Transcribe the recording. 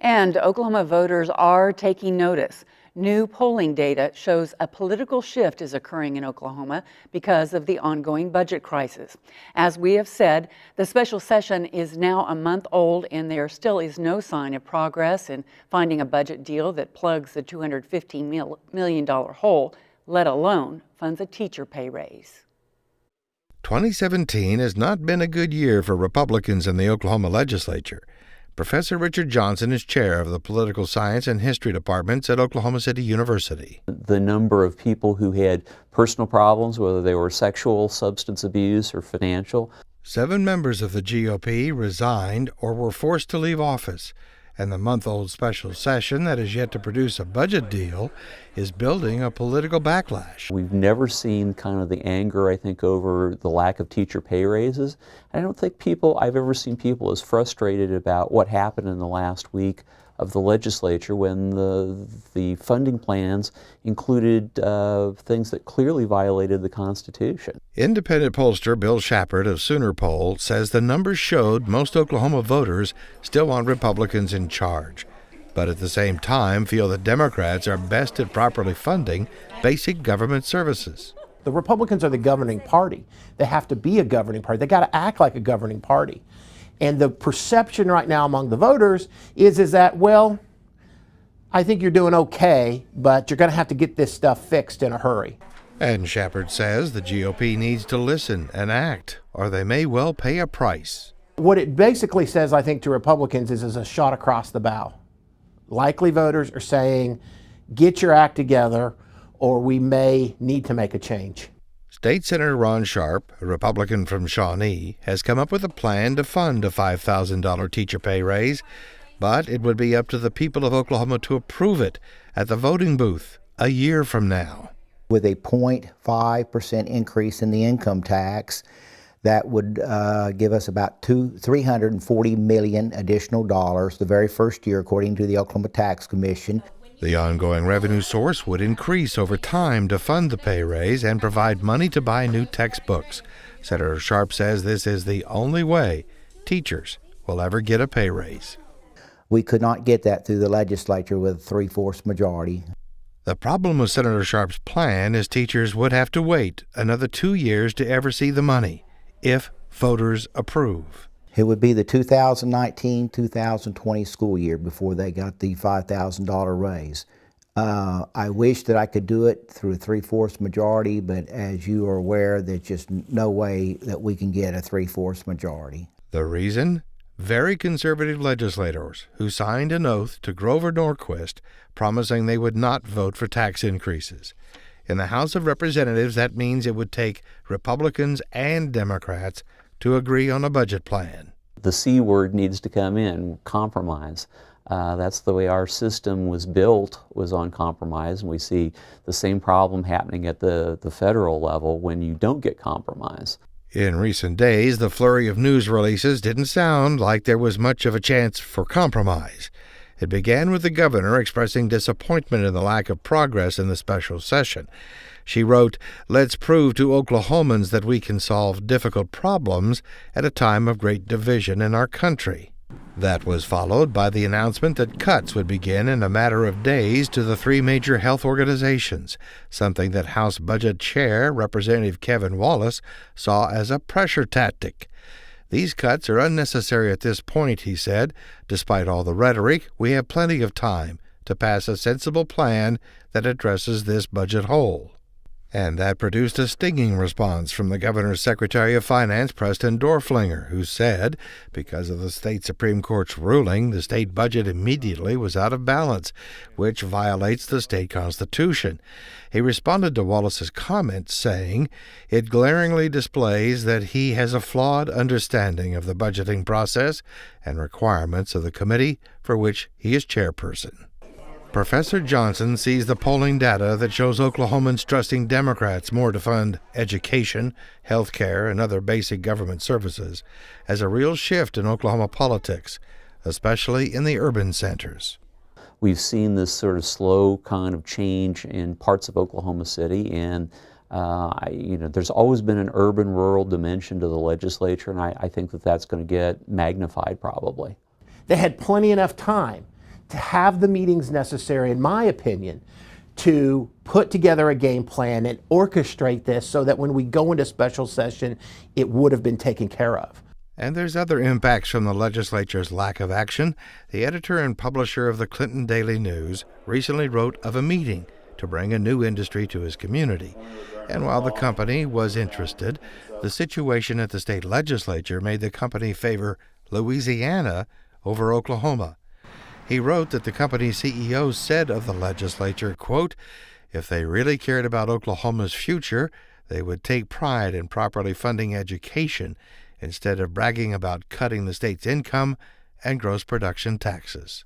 And Oklahoma voters are taking notice. New polling data shows a political shift is occurring in Oklahoma because of the ongoing budget crisis. As we have said, the special session is now a month old and there still is no sign of progress in finding a budget deal that plugs the $215 million hole, let alone funds a teacher pay raise. 2017 has not been a good year for Republicans in the Oklahoma legislature. Professor Richard Johnson is chair of the Political Science and History departments at Oklahoma City University. The number of people who had personal problems, whether they were sexual, substance abuse, or financial. 7 members of the GOP resigned or were forced to leave office, and the month-old special session that is yet to produce a budget deal is building a political backlash. We've never seen kind of the anger, I think, over the lack of teacher pay raises. I don't think I've ever seen people as frustrated about what happened in the last week of the legislature when the funding plans included things that clearly violated the Constitution. Independent pollster Bill Shepard of Sooner Poll says the numbers showed most Oklahoma voters still want Republicans in charge, but at the same time feel that Democrats are best at properly funding basic government services. The Republicans are the governing party. They have to be a governing party. They got to act like a governing party. And the perception right now among the voters is that, well, I think you're doing okay, but you're going to have to get this stuff fixed in a hurry. And Shepard says the GOP needs to listen and act, or they may well pay a price. What it basically says, I think, to Republicans is a shot across the bow. Likely voters are saying, get your act together, or we may need to make a change. State Senator Ron Sharp, a Republican from Shawnee, has come up with a plan to fund a $5,000 teacher pay raise, but it would be up to the people of Oklahoma to approve it at the voting booth a year from now. With a 0.5% increase in the income tax, that would give us about $340 million additional dollars the very first year, according to the Oklahoma Tax Commission. The ongoing revenue source would increase over time to fund the pay raise and provide money to buy new textbooks. Senator Sharp says this is the only way teachers will ever get a pay raise. We could not get that through the legislature with a 3/4 majority. The problem with Senator Sharp's plan is teachers would have to wait another 2 years to ever see the money, if voters approve. It would be the 2019-2020 school year before they got the $5,000 raise. I wish that I could do it through a 3/4 majority, but as you are aware, there's just no way that we can get a 3/4 majority. The reason? Very conservative legislators who signed an oath to Grover Norquist promising they would not vote for tax increases. In the House of Representatives, that means it would take Republicans and Democrats to agree on a budget plan. The C word needs to come in, compromise. That's the way our system was built, was on compromise, and we see the same problem happening at the federal level when you don't get compromise. In recent days, the flurry of news releases didn't sound like there was much of a chance for compromise. It began with the governor expressing disappointment in the lack of progress in the special session. She wrote, "Let's prove to Oklahomans that we can solve difficult problems at a time of great division in our country." That was followed by the announcement that cuts would begin in a matter of days to the 3 major health organizations, something that House Budget Chair Representative Kevin Wallace saw as a pressure tactic. "These cuts are unnecessary at this point," he said. "Despite all the rhetoric, we have plenty of time to pass a sensible plan that addresses this budget hole." And that produced a stinging response from the governor's Secretary of Finance, Preston Dorflinger, who said, because of the state Supreme Court's ruling, the state budget immediately was out of balance, which violates the state constitution. He responded to Wallace's comments, saying, "It glaringly displays that he has a flawed understanding of the budgeting process and requirements of the committee for which he is chairperson." Professor Johnson sees the polling data that shows Oklahomans trusting Democrats more to fund education, health care, and other basic government services as a real shift in Oklahoma politics, especially in the urban centers. We've seen this sort of slow kind of change in parts of Oklahoma City, and there's always been an urban-rural dimension to the legislature, and I think that that's going to get magnified probably. They had plenty enough time to have the meetings necessary, in my opinion, to put together a game plan and orchestrate this so that when we go into special session, it would have been taken care of. And there's other impacts from the legislature's lack of action. The editor and publisher of the Clinton Daily News recently wrote of a meeting to bring a new industry to his community. And while the company was interested, the situation at the state legislature made the company favor Louisiana over Oklahoma. He wrote that the company's CEO said of the legislature, quote, "If they really cared about Oklahoma's future, they would take pride in properly funding education instead of bragging about cutting the state's income and gross production taxes."